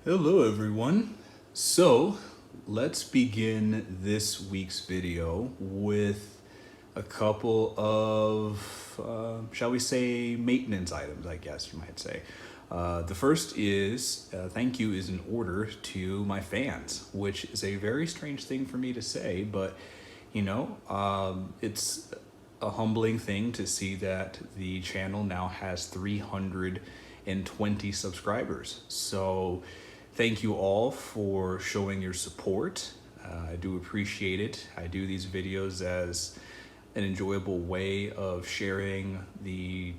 Hello everyone. So let's begin this week's video with a couple of, shall we say, maintenance items, I guess you might say. The first is, thank you is in order to my fans, which is a very strange thing for me to say, but it's a humbling thing to see that the channel now has 320 subscribers. So thank you all for showing your support. I do appreciate it. I do these videos as an enjoyable way of sharing the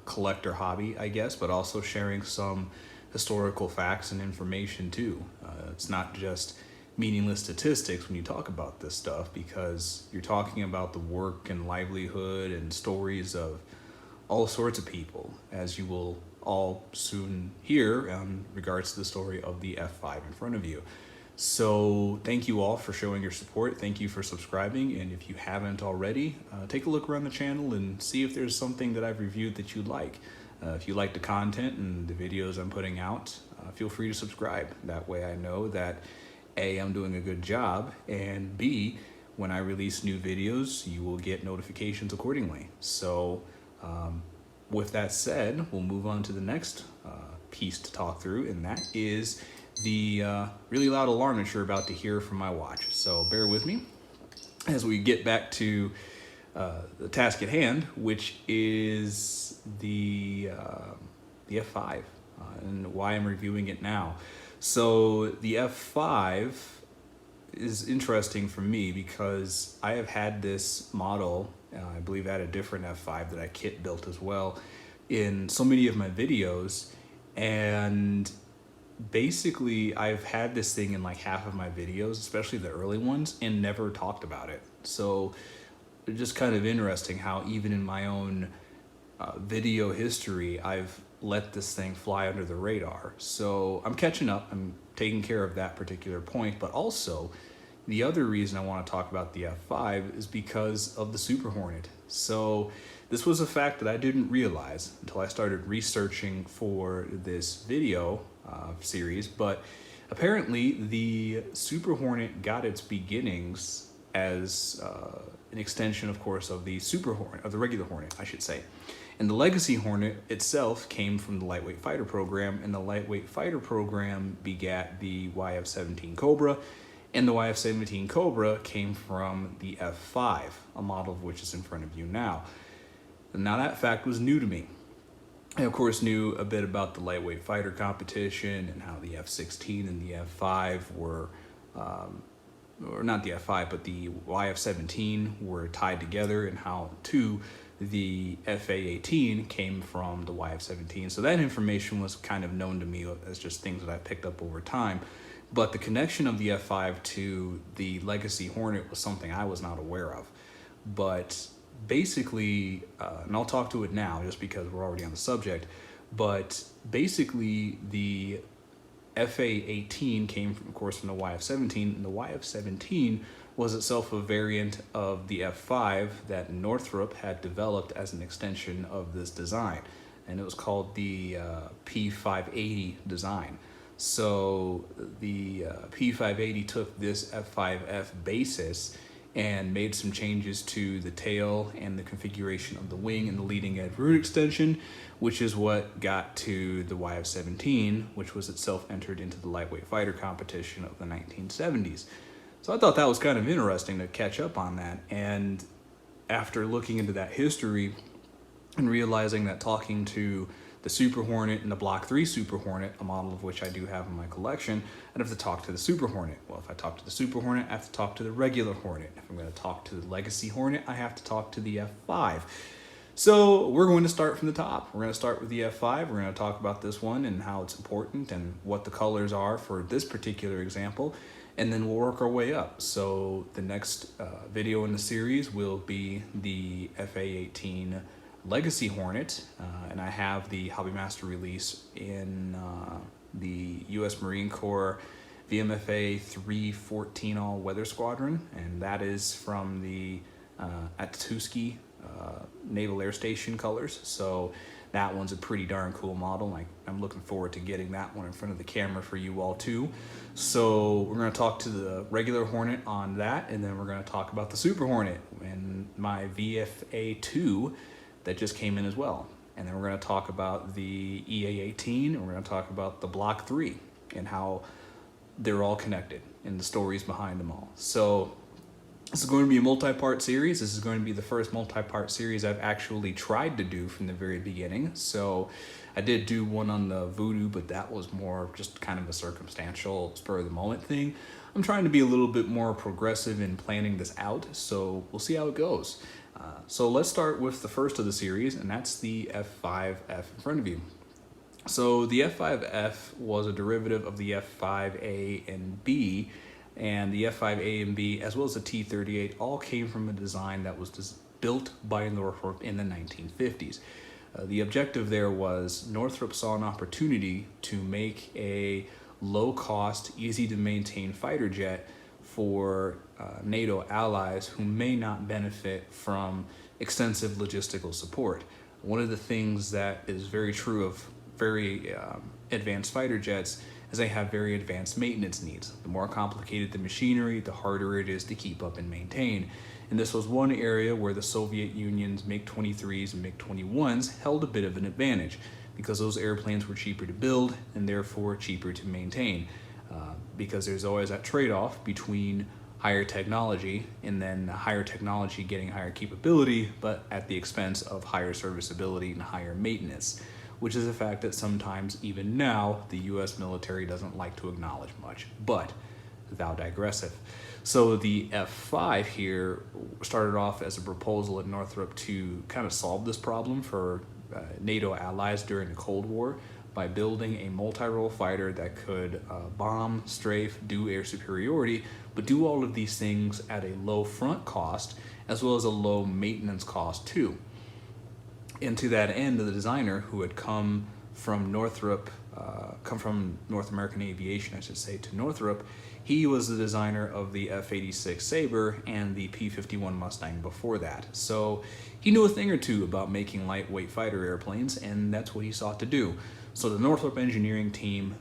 collector hobby, I guess, but also sharing some historical facts and information too. It's not just meaningless statistics when you talk about this stuff, because you're talking about the work and livelihood and stories of all sorts of people, as you will all soon hear in regards to the story of the F-5 in front of you. So thank you all for showing your support. Thank you for subscribing. And if you haven't already, take a look around the channel and see if there's something that I've reviewed that you like. If you like the content and the videos I'm putting out, feel free to subscribe. That way I know that A, I'm doing a good job, and B, when I release new videos, you will get notifications accordingly. So with that said, we'll move on to the next piece to talk through, and that is the really loud alarm that you're about to hear from my watch. So bear with me as we get back to the task at hand, which is the F-5 and why I'm reviewing it now. So the F-5 is interesting for me because I have had this model, I believe I had a different F-5 that I kit built as well, in so many of my videos, and basically I've had this thing in like half of my videos, especially the early ones, and never talked about it. So it's just kind of interesting how even in my own video history, I've let this thing fly under the radar. So I'm catching up, I'm taking care of that particular point, but also the other reason I want to talk about the F-5 is because of the Super Hornet. So this was a fact that I didn't realize until I started researching for this video series, but apparently the Super Hornet got its beginnings as an extension, of course, of the Super Hornet, of the regular Hornet, I should say. And the Legacy Hornet itself came from the Lightweight Fighter Program, and the Lightweight Fighter Program begat the YF-17 Cobra, and the YF-17 Cobra came from the F-5, a model of which is in front of you now. And now that fact was new to me. I, of course, knew a bit about the lightweight fighter competition and how the F-16 and the F-5 were, or not the F-5, but the YF-17 were tied together, and how, too, the FA-18 came from the YF-17. So that information was kind of known to me as just things that I picked up over time. But the connection of the F-5 to the Legacy Hornet was something I was not aware of. But basically, and I'll talk to it now just because we're already on the subject, but basically the FA-18 came from, of course, from the YF-17, and the YF-17 was itself a variant of the F-5 that Northrup had developed as an extension of this design, and it was called the P-580 design. So the P-580 took this F-5F basis and made some changes to the tail and the configuration of the wing and the leading edge root extension, which is what got to the YF-17, which was itself entered into the lightweight fighter competition of the 1970s. So I thought that was kind of interesting to catch up on that. And after looking into that history and realizing that talking to the Super Hornet and the Block 3 Super Hornet, a model of which I do have in my collection, I'd have to talk to the Super Hornet. Well, if I talk to the Super Hornet, I have to talk to the regular Hornet. If I'm going to talk to the Legacy Hornet, I have to talk to the F-5. So we're going to start from the top. We're going to start with the F-5. We're going to talk about this one and how it's important and what the colors are for this particular example, and then we'll work our way up. So the next video in the series will be the FA-18 Legacy Hornet, and I have the HobbyMaster release in the U.S. Marine Corps VMFA 314 All Weather Squadron, and that is from the Atuski Naval Air Station colors. So That one's a pretty darn cool model. I'm looking forward to getting that one in front of the camera for you all too. So we're going to talk to the regular Hornet on that, and then we're going to talk about the Super Hornet and my VFA2 that just came in as well. And then we're going to talk about the EA-18, and we're going to talk about the Block 3 and how they're all connected and the stories behind them all. So this is going to be a multi-part series. This is going to be the first multi-part series I've actually tried to do from the very beginning. So I did do one on the Voodoo, but that was more just kind of a circumstantial, spur of the moment thing. I'm trying to be a little bit more progressive in planning this out, so we'll see how it goes. So let's start with the first of the series, and that's the F-5F in front of you. So the F-5F was a derivative of the F-5A and B, and the F-5A and B, as well as the T-38, all came from a design that was built by Northrup in the 1950s. The objective there was Northrop saw an opportunity to make a low-cost, easy-to-maintain fighter jet for NATO allies who may not benefit from extensive logistical support. One of the things that is very true of very advanced fighter jets is they have very advanced maintenance needs. The more complicated the machinery, the harder it is to keep up and maintain. And this was one area where the Soviet Union's MiG-23s and MiG-21s held a bit of an advantage because those airplanes were cheaper to build and therefore cheaper to maintain. Because there's always that trade-off between higher technology and then higher technology getting higher capability, but at the expense of higher serviceability and higher maintenance, which is a fact that sometimes, even now, the US military doesn't like to acknowledge much, but thou digresseth. So the F-5 here started off as a proposal at Northrop to kind of solve this problem for NATO allies during the Cold War by building a multi-role fighter that could bomb, strafe, do air superiority, but do all of these things at a low front cost as well as a low maintenance cost too. And to that end, the designer, who had come from Northrop, from North American Aviation, I should say, to Northrop, he was the designer of the F-86 Sabre and the P-51 Mustang before that. So he knew a thing or two about making lightweight fighter airplanes, and that's what he sought to do. So the Northrop engineering team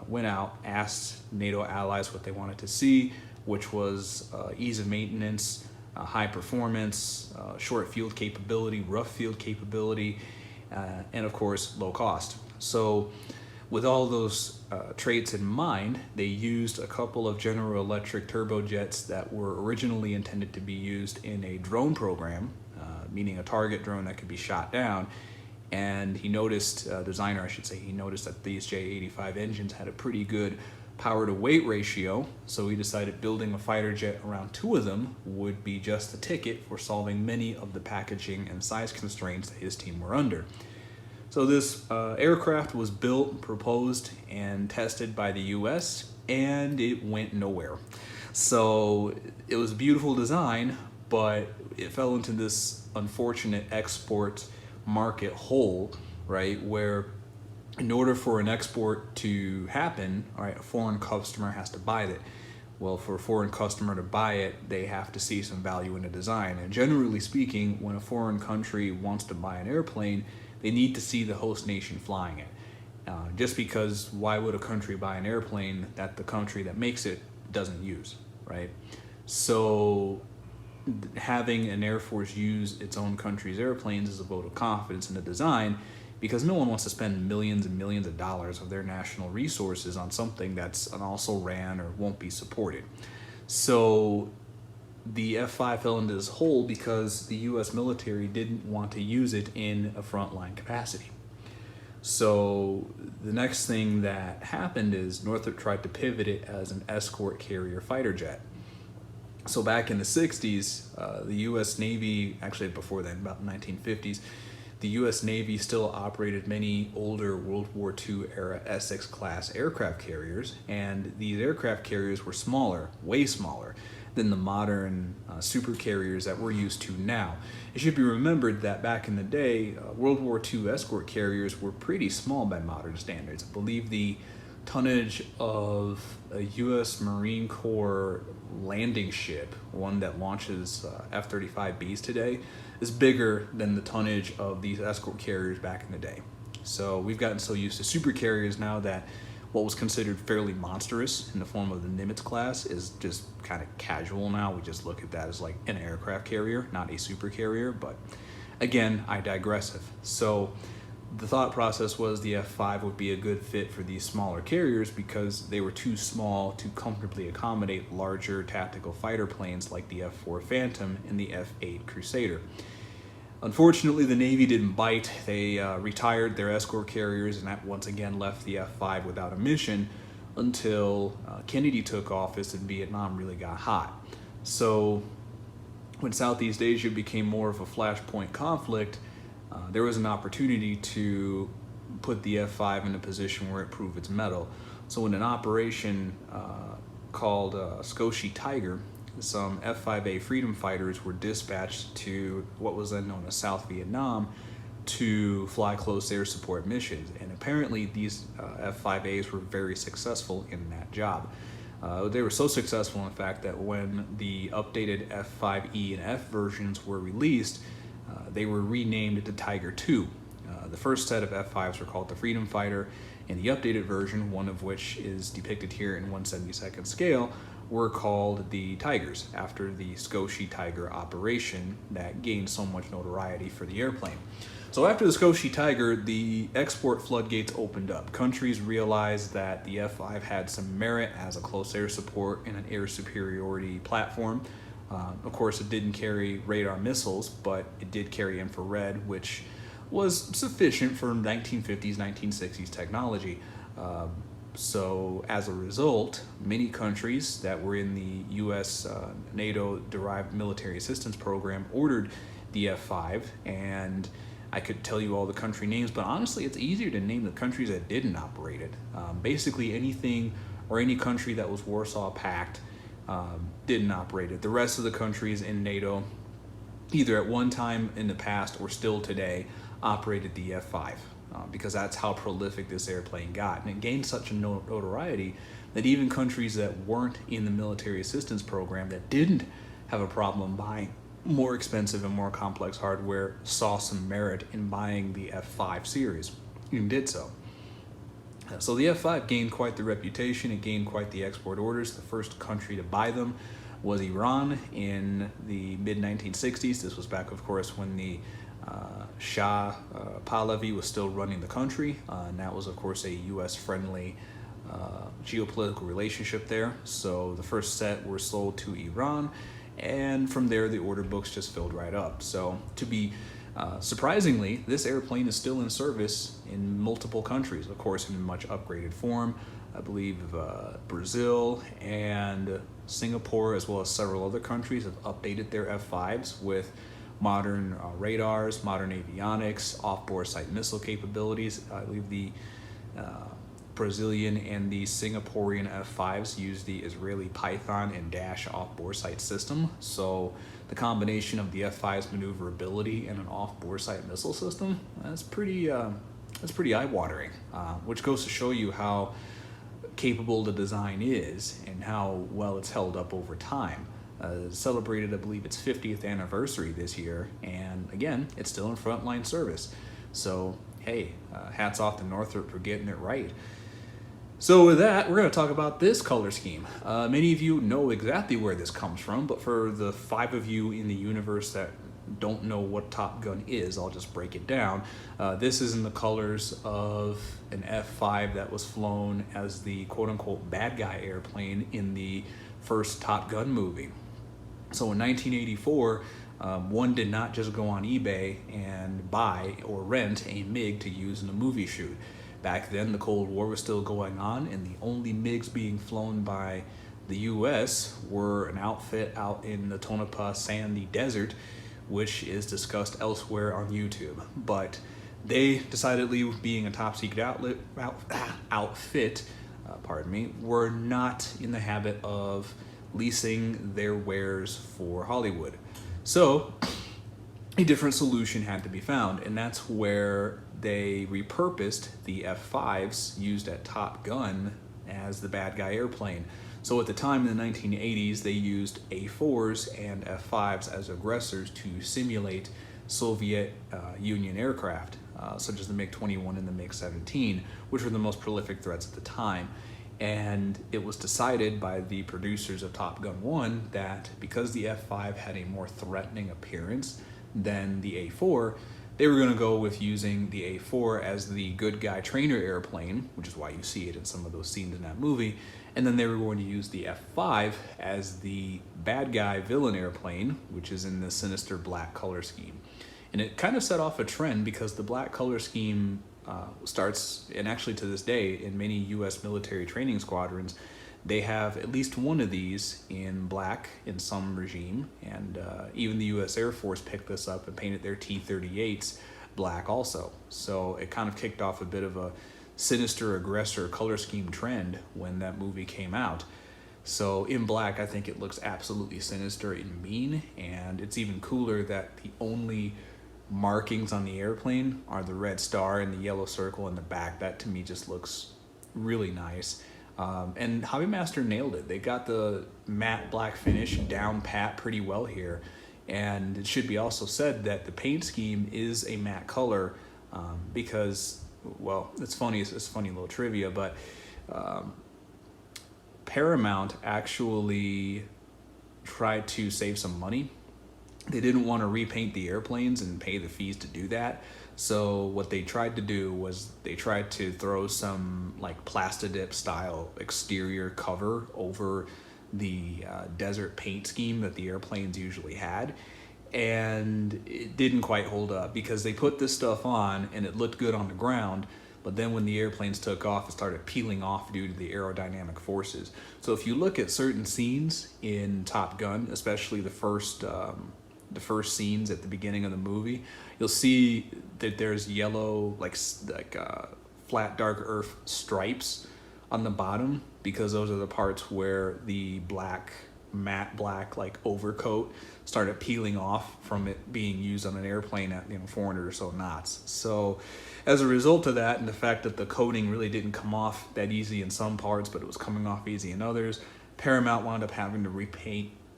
went out, asked NATO allies what they wanted to see, which was ease of maintenance, high performance, short field capability, rough field capability, and of course, low cost. So with all those traits in mind, they used a couple of General Electric turbojets that were originally intended to be used in a drone program, meaning a target drone that could be shot down. And he noticed, designer I should say, he noticed that these J85 engines had a pretty good power to weight ratio, so he decided building a fighter jet around two of them would be just the ticket for solving many of the packaging and size constraints that his team were under. So this aircraft was built, proposed, and tested by the US, and it went nowhere. So it was a beautiful design, but it fell into this unfortunate export market hole, right, where in order for an export to happen, all right, a foreign customer has to buy it. Well, for a foreign customer to buy it, they have to see some value in the design. And generally speaking, when a foreign country wants to buy an airplane, they need to see the host nation flying it. Just because why would a country buy an airplane that the country that makes it doesn't use, right? So having an Air Force use its own country's airplanes is a vote of confidence in the design, because no one wants to spend millions and millions of dollars of their national resources on something that's an also ran or won't be supported. So the F-5 fell into this hole because the US military didn't want to use it in a frontline capacity. So the next thing that happened is Northrop tried to pivot it as an escort carrier fighter jet. So back in the 60s, the US Navy, actually before then, about the 1950s, the US Navy still operated many older World War II era Essex class aircraft carriers, and these aircraft carriers were smaller, way smaller, than the modern super carriers that we're used to now. It should be remembered that back in the day, World War II escort carriers were pretty small by modern standards. I believe the tonnage of a U.S. Marine Corps landing ship, one that launches F-35Bs today, is bigger than the tonnage of these escort carriers back in the day. So we've gotten so used to super carriers now that what was considered fairly monstrous in the form of the Nimitz class is just kind of casual now. We just look at that as like an aircraft carrier, not a super carrier. But again, I digress. So the thought process was the F-5 would be a good fit for these smaller carriers because they were too small to comfortably accommodate larger tactical fighter planes like the F-4 Phantom and the F-8 Crusader. Unfortunately, the Navy didn't bite. They retired their escort carriers, and that once again left the F-5 without a mission until Kennedy took office and Vietnam really got hot. So when Southeast Asia became more of a flashpoint conflict, there was an opportunity to put the F-5 in a position where it proved its mettle. So in an operation called Scotia Tiger, some F-5A freedom fighters were dispatched to what was then known as South Vietnam to fly close air support missions. And apparently these F-5As were very successful in that job. They were so successful, in fact, that when the updated F-5E and F versions were released, they were renamed to Tiger II. The first set of F-5s were called the Freedom Fighter, and the updated version, one of which is depicted here in 1/72 scale, were called the Tigers, after the Scotia Tiger operation that gained so much notoriety for the airplane. So after the Scotia Tiger, the export floodgates opened up. Countries realized that the F-5 had some merit as a close air support and an air superiority platform. Of course, it didn't carry radar missiles, but it did carry infrared, which was sufficient for 1950s, 1960s technology. So as a result, many countries that were in the US NATO-derived military assistance program ordered the F-5, and I could tell you all the country names, but honestly, it's easier to name the countries that didn't operate it. Basically anything or any country that was Warsaw Pact didn't operate it. The rest of the countries in NATO, either at one time in the past or still today, operated the F-5 because that's how prolific this airplane got. And it gained such a notoriety that even countries that weren't in the military assistance program, that didn't have a problem buying more expensive and more complex hardware, saw some merit in buying the F-5 series and did so. So the F-5 gained quite the reputation. It gained quite the export orders. The first country to buy them was Iran in the mid-1960s. This was back, of course, when the Shah Pahlavi was still running the country, and that was, of course, a U.S.-friendly geopolitical relationship there. So the first set were sold to Iran, and from there the order books just filled right up. So to be surprisingly, this airplane is still in service in multiple countries, of course in much upgraded form. I believe Brazil and Singapore, as well as several other countries, have updated their F-5s with modern radars, modern avionics, off-board sight missile capabilities. I believe the Brazilian and the Singaporean F-5s use the Israeli Python and Dash off-board sight system. So the combination of the F-5's maneuverability and an off-board sight missile system, that's pretty eye-watering, which goes to show you how capable the design is and how well it's held up over time. Celebrated, I believe, its 50th anniversary this year, and again, it's still in frontline service. So hey, hats off to Northrup for getting it right. So with that, we're going to talk about this color scheme. Many of you know exactly where this comes from, but for the 5 of you in the universe that don't know what Top Gun is, I'll just break it down. This is in the colors of an F-5 that was flown as the quote-unquote bad guy airplane in the first Top Gun movie. So in 1984, one did not just go on eBay and buy or rent a MiG to use in a movie shoot. Back then, the Cold War was still going on, and the only MiGs being flown by the US were an outfit out in the Tonopah sandy desert, which is discussed elsewhere on YouTube. But they decidedly, being a top secret outfit, were not in the habit of leasing their wares for Hollywood. So a different solution had to be found, and that's where they repurposed the F-5s used at Top Gun as the bad guy airplane. So at the time in the 1980s, they used A-4s and F-5s as aggressors to simulate Soviet Union aircraft, such as the MiG-21 and the MiG-17, which were the most prolific threats at the time. And it was decided by the producers of Top Gun 1 that because the F-5 had a more threatening appearance than the A-4, they were going to go with using the A-4 as the good guy trainer airplane, which is why you see it in some of those scenes in that movie. And then they were going to use the F-5 as the bad guy villain airplane, which is in the sinister black color scheme. And it kind of set off a trend because the black color scheme starts, and actually to this day, in many U.S. military training squadrons, they have at least one of these in black in some regime, and even the U.S. Air Force picked this up and painted their T-38s black also. So it kind of kicked off a bit of a sinister aggressor color scheme trend when that movie came out. So in black, I think it looks absolutely sinister and mean, and it's even cooler that the only markings on the airplane are the red star and the yellow circle in the back. That to me just looks really nice. And HobbyMaster nailed it. They got the matte black finish down pat pretty well here. And it should be also said that the paint scheme is a matte color because, well, it's funny. It's funny little trivia, but Paramount actually tried to save some money. They didn't want to repaint the airplanes and pay the fees to do that. So what they tried to do was they tried to throw some like Plastidip style exterior cover over the desert paint scheme that the airplanes usually had. And it didn't quite hold up because they put this stuff on and it looked good on the ground. But then when the airplanes took off, it started peeling off due to the aerodynamic forces. So if you look at certain scenes in Top Gun, especially the first scenes at the beginning of the movie, you'll see that there's yellow, like flat dark earth stripes on the bottom because those are the parts where the matte black like overcoat started peeling off from it being used on an airplane at 400 or so knots. So as a result of that, and the fact that the coating really didn't come off that easy in some parts, but it was coming off easy in others, Paramount wound up having to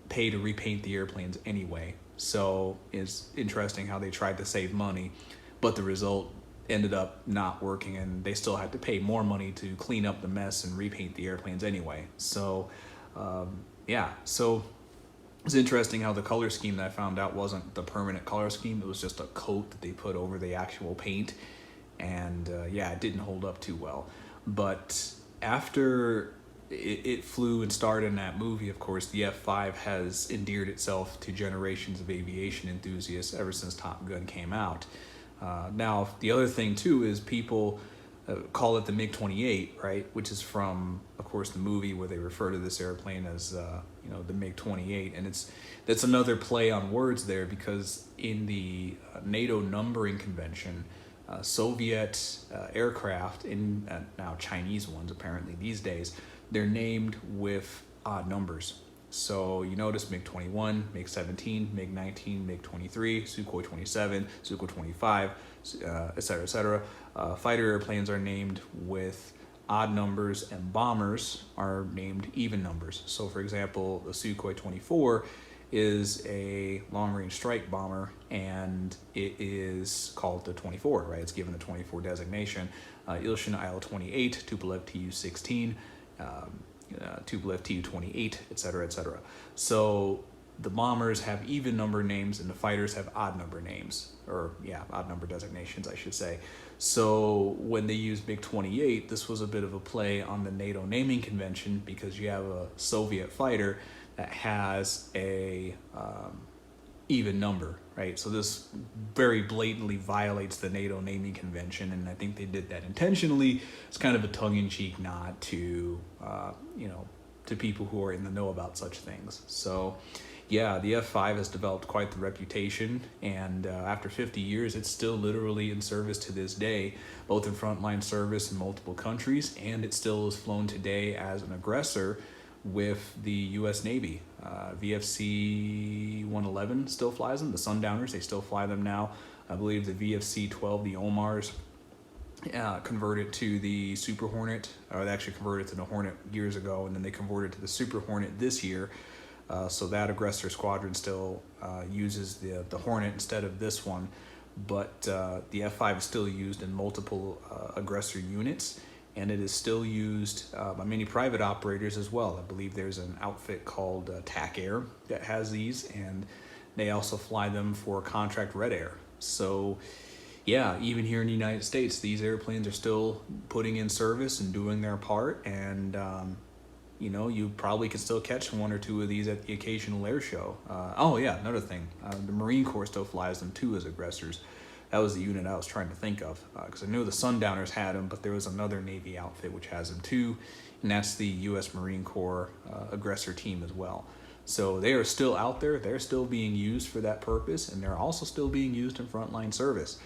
pay to repaint the airplanes anyway. So it's interesting how they tried to save money, but the result ended up not working, and they still had to pay more money to clean up the mess and repaint the airplanes anyway. So yeah, so it's interesting how the color scheme that I found out wasn't the permanent color scheme. It was just a coat that they put over the actual paint, and yeah, it didn't hold up too well. But after it flew and starred in that movie, of course, the F-5 has endeared itself to generations of aviation enthusiasts ever since Top Gun came out. Now, the other thing, too, is people call it the MiG-28, right? Which is from, of course, the movie where they refer to this airplane as, the MiG-28. And that's another play on words there because in the NATO numbering convention, Soviet aircraft, now Chinese ones apparently these days, they're named with odd numbers. So you notice MiG-21, MiG-17, MiG-19, MiG-23, Sukhoi 27, Sukhoi 25, et cetera. Fighter airplanes are named with odd numbers, and bombers are named even numbers. So for example, the Sukhoi 24 is a long-range strike bomber, and it is called the 24, right? It's given the 24 designation. Ilshin IL-28, Tupolev Tu-16, Tupolev Tu-28, et cetera. So the bombers have even number names and the fighters have odd number names, or odd number designations, I should say. So when they used MiG-28, this was a bit of a play on the NATO naming convention because you have a Soviet fighter that has a even number, right? So this very blatantly violates the NATO naming convention, and I think they did that intentionally. It's kind of a tongue-in-cheek nod to, to people who are in the know about such things. So yeah, the F-5 has developed quite the reputation, and after 50 years, it's still literally in service to this day, both in frontline service in multiple countries, and it still is flown today as an aggressor with the U.S. Navy. VFC 111 still flies them. The Sundowners, they still fly them now. I believe the VFC 12, the Omars, converted to the Super Hornet, or they actually converted to the Hornet years ago, and then they converted to the Super Hornet this year. So that aggressor squadron still uses the Hornet instead of this one, but the F-5 is still used in multiple aggressor units, and it is still used by many private operators as well. I believe there's an outfit called TAC Air that has these, and they also fly them for contract Red Air. So yeah, even here in the United States, these airplanes are still putting in service and doing their part, and you know, you probably can still catch one or two of these at the occasional air show. Oh yeah, another thing, the Marine Corps still flies them too as aggressors. That was the unit I was trying to think of, because I knew the Sundowners had them, but there was another Navy outfit which has them too, and that's the U.S. Marine Corps aggressor team as well. So they are still out there, they're still being used for that purpose, and they're also still being used in frontline service.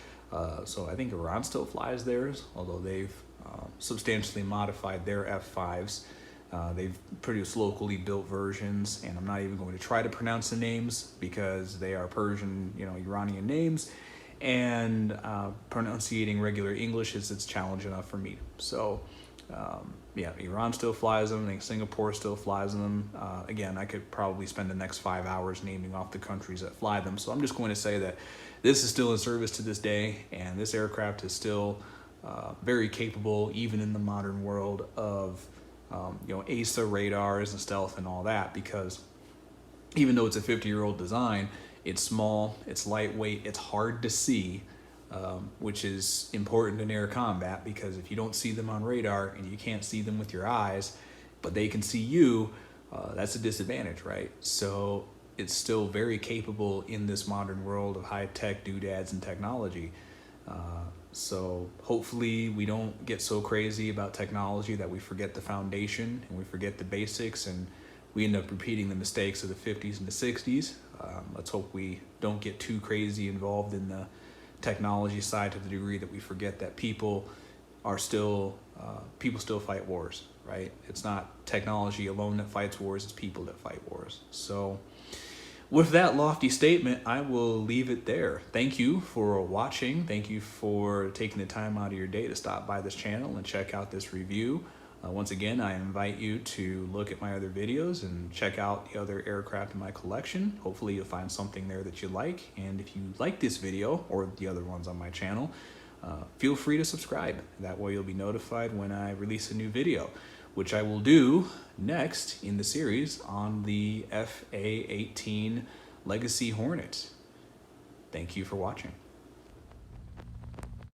So I think Iran still flies theirs, although they've substantially modified their F-5s. They've produced locally built versions, and I'm not even going to try to pronounce the names because they are Persian, you know, Iranian names, and pronunciating regular English is it's challenge enough for me. So yeah, Iran still flies them. I think Singapore still flies them. Again, I could probably spend the next 5 hours naming off the countries that fly them. So I'm just going to say that this is still in service to this day, and this aircraft is still very capable, even in the modern world, of you know, ASA radars and stealth and all that, because even though it's a 50-year-old design, it's small, it's lightweight, it's hard to see, which is important in air combat, because if you don't see them on radar and you can't see them with your eyes, but they can see you, that's a disadvantage, right? So it's still very capable in this modern world of high-tech doodads and technology. So hopefully we don't get so crazy about technology that we forget the foundation and we forget the basics, and we end up repeating the mistakes of the 50s and the 60s. Let's hope we don't get too crazy involved in the technology side to the degree that we forget that people still fight wars, right? It's not technology alone that fights wars, it's people that fight wars. So with that lofty statement, I will leave it there. Thank you for watching. Thank you for taking the time out of your day to stop by this channel and check out this review. Once again, I invite you to look at my other videos and check out the other aircraft in my collection. Hopefully you'll find something there that you like. And if you like this video or the other ones on my channel, feel free to subscribe. That way you'll be notified when I release a new video, which I will do next in the series on the FA-18 Legacy Hornet. Thank you for watching.